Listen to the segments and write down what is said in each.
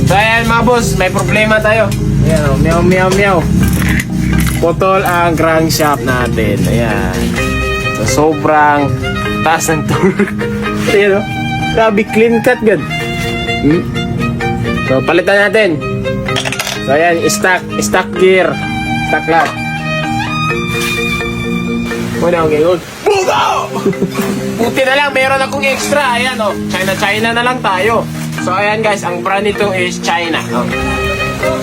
So ayan mga boss, may problema tayo. Ayan o, meow meow meow. Putol ang crankshaft natin. Ayan. So sobrang taas ng torque. Ayan o. Grabe, clean cut good. So palitan natin. So ayan, stock gear. Stock lahat. Muna akong ganyan. Buti na lang, meron akong extra. Ayan o, China na lang tayo. So ayan guys, ang brand nito is China.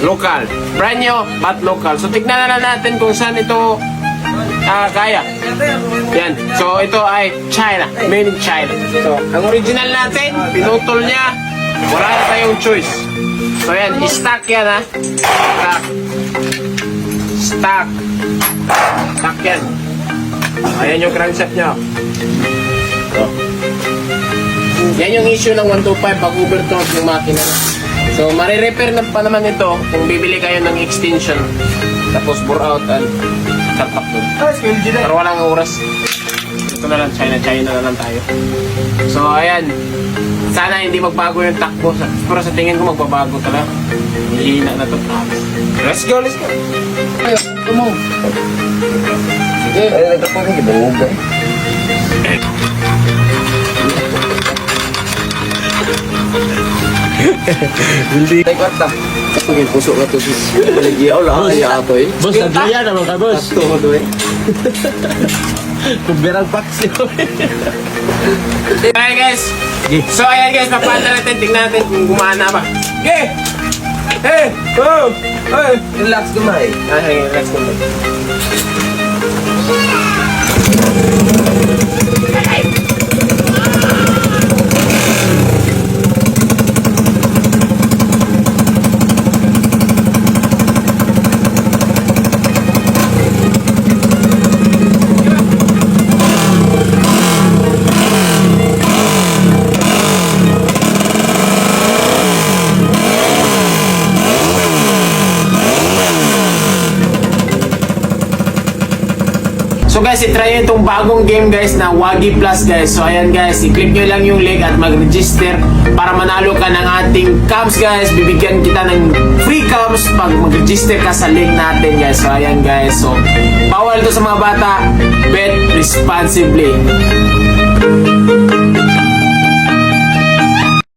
Local. Brand new, but local. So tignan na lang natin kung saan ito kaya. Yan. So ito ay China. Made in China. So ang original natin, pinutol niya. Wala na tayong choice. So ayan, stock yan ha. Stock yan. Ayan yung crankshaft niya. So, yan yung issue ng 125 pag overtorque yung makina. So, marirepair na pa naman ito kung bibili kayo ng extension. Tapos bore out and tatak doon. Pero walang oras. Ito na lang, China na lang tayo. So, ayan. Sana hindi magbago yung takbo. Pero sa tingin ko magbabago talaga. Hihina na to. Let's go. Ayun, tumaw. Sige. Ay, nagkapunin, ibang ugay. Hindi. Ay, kwarta. Pagin puso ka to sis. Baligyaw lang, kaya ato eh. Boss, nagaya naman ka, boss. Ito ko to eh. Kumbirang paksi ko. Ayan guys. So ayan guys, papanda natin. Tingnan natin kung gumana ba. Okay. Hey! Oh! Hey! Relax gamay. Ay, relax ko. So guys, itry nyo itong bagong game guys na Wagi Plus guys. So ayan guys, i-click nyo lang yung link at mag-register para manalo ka ng ating cams guys. Bibigyan kita ng free cams pag mag-register ka sa link natin guys. So ayan guys, so bawal to sa mga bata. Bet responsibly.